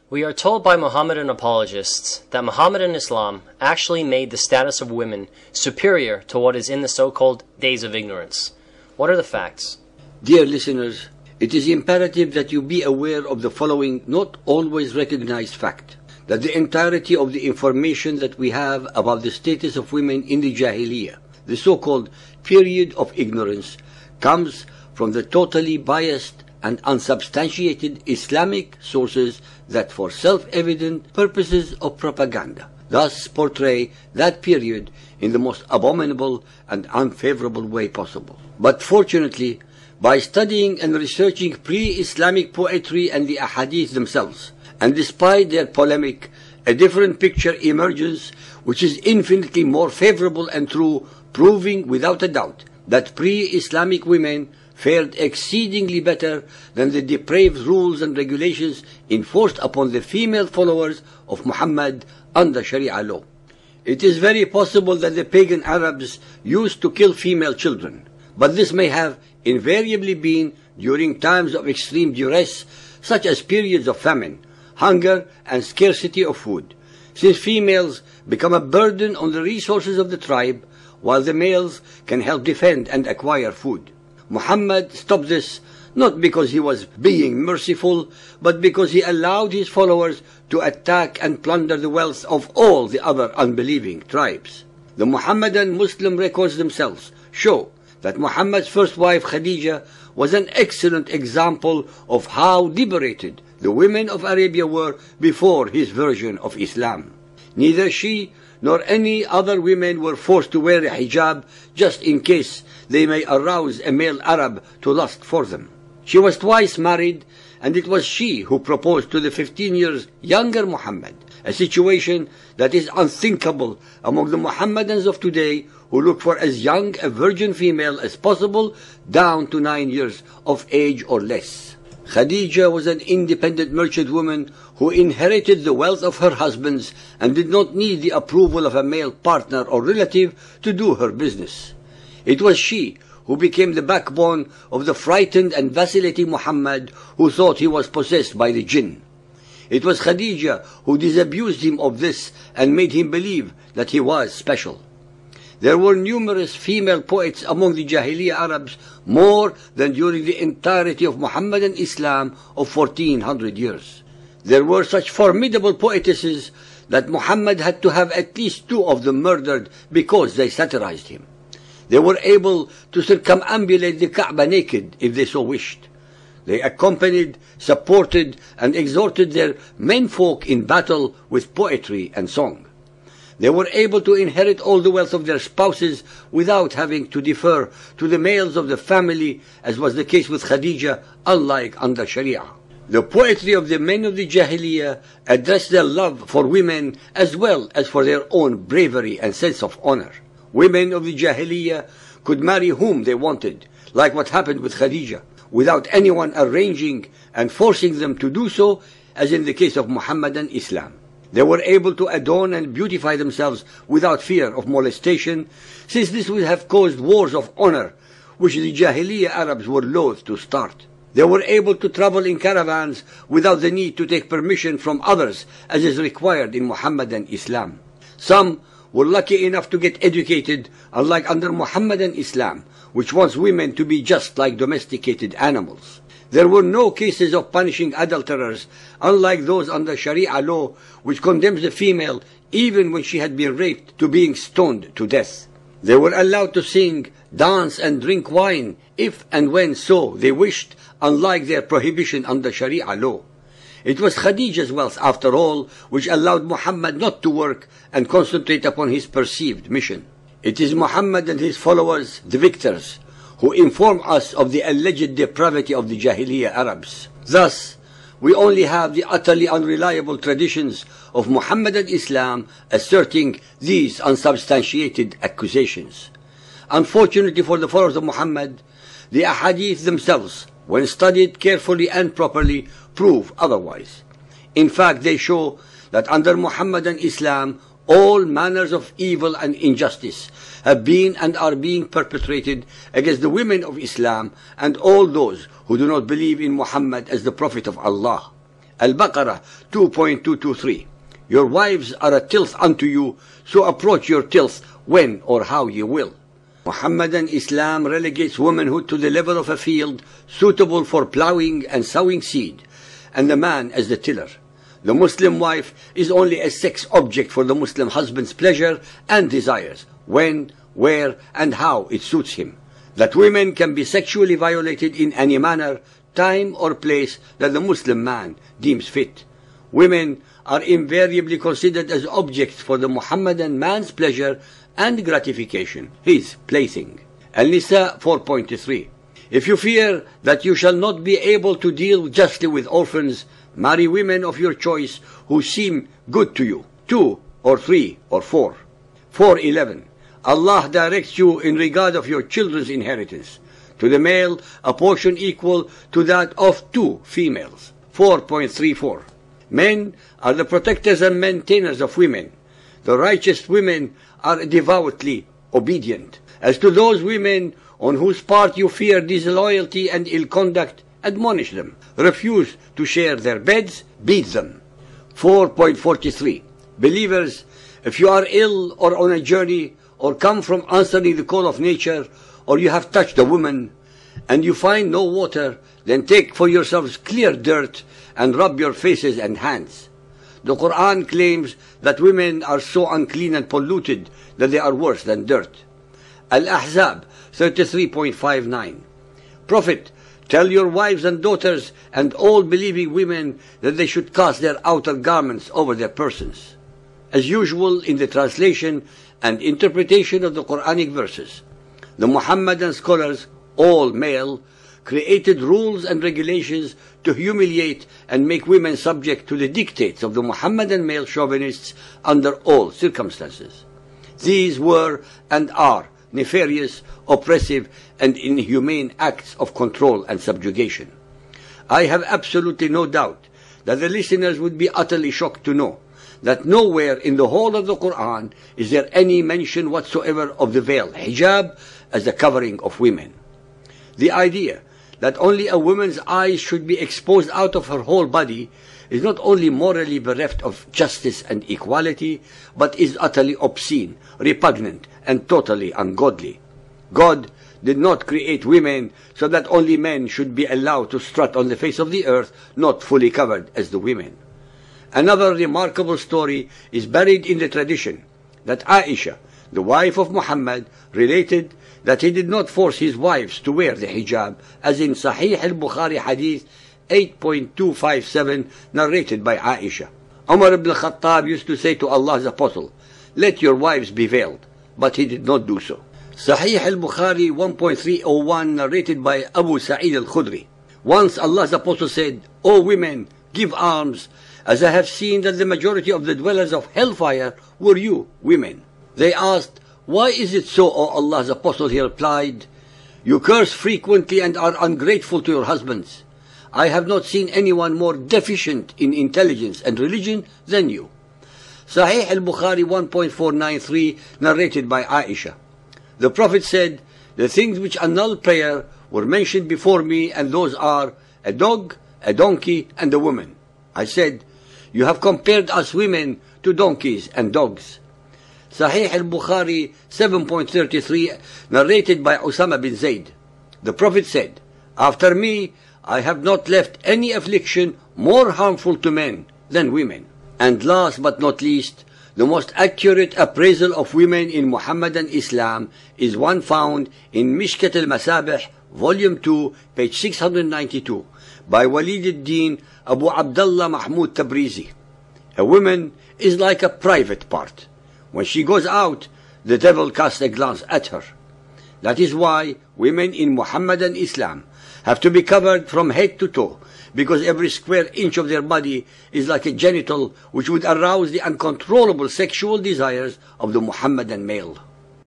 We are told by Mohammedan apologists that Mohammedan Islam actually made the status of women superior to what is in the so-called days of ignorance. What are the facts? Dear listeners, it is imperative that you be aware of the following not always recognized fact, that the entirety of the information that we have about the status of women in the Jahiliyah, the so-called period of ignorance, comes from the totally biased and unsubstantiated Islamic sources that for self-evident purposes of propaganda thus portray that period in the most abominable and unfavorable way possible. But fortunately, by studying and researching pre-Islamic poetry and the ahadith themselves, and despite their polemic, a different picture emerges which is infinitely more favorable and true, proving without a doubt that pre-Islamic women fared exceedingly better than the depraved rules and regulations enforced upon the female followers of Muhammad under Sharia law. It is very possible that the pagan Arabs used to kill female children, but this may have invariably been during times of extreme duress, such as periods of famine, hunger, and scarcity of food, since females become a burden on the resources of the tribe, while the males can help defend and acquire food. Muhammad stopped this not because he was being merciful, but because he allowed his followers to attack and plunder the wealth of all the other unbelieving tribes. The Muhammadan Muslim records themselves show that Muhammad's first wife Khadija was an excellent example of how liberated the women of Arabia were before his version of Islam. Neither she nor any other women were forced to wear a hijab just in case they may arouse a male Arab to lust for them. She was twice married, and it was she who proposed to the 15 years younger Muhammad, a situation that is unthinkable among the Muhammadans of today, who look for as young a virgin female as possible, down to 9 years of age or less. Khadija was an independent merchant woman who inherited the wealth of her husbands and did not need the approval of a male partner or relative to do her business. It was she who became the backbone of the frightened and vacillating Muhammad, who thought he was possessed by the jinn. It was Khadija who disabused him of this and made him believe that he was special. There were numerous female poets among the Jahiliyah Arabs, more than during the entirety of Muhammadan Islam of 1400 years. There were such formidable poetesses that Muhammad had to have at least 2 of them murdered because they satirized him. They were able to circumambulate the Kaaba naked if they so wished. They accompanied, supported, and exhorted their menfolk in battle with poetry and song. They were able to inherit all the wealth of their spouses without having to defer to the males of the family, as was the case with Khadija, unlike under Sharia. The poetry of the men of the Jahiliyah addressed their love for women as well as for their own bravery and sense of honor. Women of the Jahiliyah could marry whom they wanted, like what happened with Khadija, without anyone arranging and forcing them to do so, as in the case of Muhammadan Islam. They were able to adorn and beautify themselves without fear of molestation, since this would have caused wars of honor, which the Jahiliyah Arabs were loath to start. They were able to travel in caravans without the need to take permission from others, as is required in Muhammadan Islam. Some were lucky enough to get educated, unlike under Muhammadan Islam, which wants women to be just like domesticated animals. There were no cases of punishing adulterers, unlike those under Sharia law, which condemns the female, even when she had been raped, to being stoned to death. They were allowed to sing, dance, and drink wine, if and when so they wished, unlike their prohibition under Sharia law. It was Khadija's wealth, after all, which allowed Muhammad not to work and concentrate upon his perceived mission. It is Muhammad and his followers, the victors, who inform us of the alleged depravity of the Jahiliyah Arabs. Thus, we only have the utterly unreliable traditions of Muhammadan Islam asserting these unsubstantiated accusations. Unfortunately for the followers of Muhammad, the ahadith themselves, when studied carefully and properly, prove otherwise. In fact, they show that under Muhammadan Islam, all manners of evil and injustice have been and are being perpetrated against the women of Islam and all those who do not believe in Muhammad as the Prophet of Allah. Al-Baqarah 2.223. Your wives are a tilth unto you, so approach your tilth when or how ye will. Muhammadan Islam relegates womanhood to the level of a field suitable for plowing and sowing seed, and the man as the tiller. The Muslim wife is only a sex object for the Muslim husband's pleasure and desires, when, where, and how it suits him. That women can be sexually violated in any manner, time or place that the Muslim man deems fit. Women are invariably considered as objects for the Muhammadan man's pleasure and gratification, his plaything. Al-Nisa 4.3. If you fear that you shall not be able to deal justly with orphans, marry women of your choice who seem good to you, 2 or 3 or 4. 4.11. Allah directs you in regard of your children's inheritance. To the male, a portion equal to that of 2 females. 4.34. Men are the protectors and maintainers of women. The righteous women are devoutly obedient. As to those women on whose part you fear disloyalty and ill conduct, admonish them. Refuse to share their beds, beat them. 4.43. Believers, if you are ill or on a journey, or come from answering the call of nature, or you have touched a woman, and you find no water, then take for yourselves clear dirt, and rub your faces and hands. The Quran claims that women are so unclean and polluted that they are worse than dirt. Al-Ahzab 33.59. Prophet, tell your wives and daughters and all believing women that they should cast their outer garments over their persons. As usual in the translation and interpretation of the Quranic verses, the Muhammadan scholars, all male, created rules and regulations to humiliate and make women subject to the dictates of the Muhammadan male chauvinists under all circumstances. These were and are nefarious, oppressive, and inhumane acts of control and subjugation. I have absolutely no doubt that the listeners would be utterly shocked to know that nowhere in the whole of the Quran is there any mention whatsoever of the veil, hijab, as a covering of women. The idea that only a woman's eyes should be exposed out of her whole body is not only morally bereft of justice and equality, but is utterly obscene, repugnant, and totally ungodly. God did not create women so that only men should be allowed to strut on the face of the earth, not fully covered as the women. Another remarkable story is buried in the tradition that Aisha, the wife of Muhammad, related that he did not force his wives to wear the hijab, as in Sahih al-Bukhari Hadith 8.257, narrated by Aisha. Umar ibn Khattab used to say to Allah's apostle, "Let your wives be veiled," but he did not do so. Sahih al-Bukhari 1.301, narrated by Abu Sa'id al-Khudri. Once Allah's apostle said, "O women, give alms, as I have seen that the majority of the dwellers of hellfire were you, women." They asked, "Why is it so, O Allah's apostle?" He replied, "You curse frequently and are ungrateful to your husbands. I have not seen anyone more deficient in intelligence and religion than you." Sahih al-Bukhari 1.493, narrated by Aisha. The Prophet said, "The things which annul prayer were mentioned before me, and those are a dog, a donkey, and a woman." I said, "You have compared us women to donkeys and dogs." Sahih al-Bukhari 7.33, narrated by Usama bin Zayd. The Prophet said, "After me, I have not left any affliction more harmful to men than women." And last but not least, the most accurate appraisal of women in Muhammadan Islam is one found in Mishkat al-Masabih, Volume 2, page 692, by Walid ad-Din Abu Abdullah Mahmud Tabrizi. A woman is like a private part. When she goes out, the devil casts a glance at her. That is why women in Muhammadan Islam have to be covered from head to toe, because every square inch of their body is like a genital which would arouse the uncontrollable sexual desires of the Muhammadan male.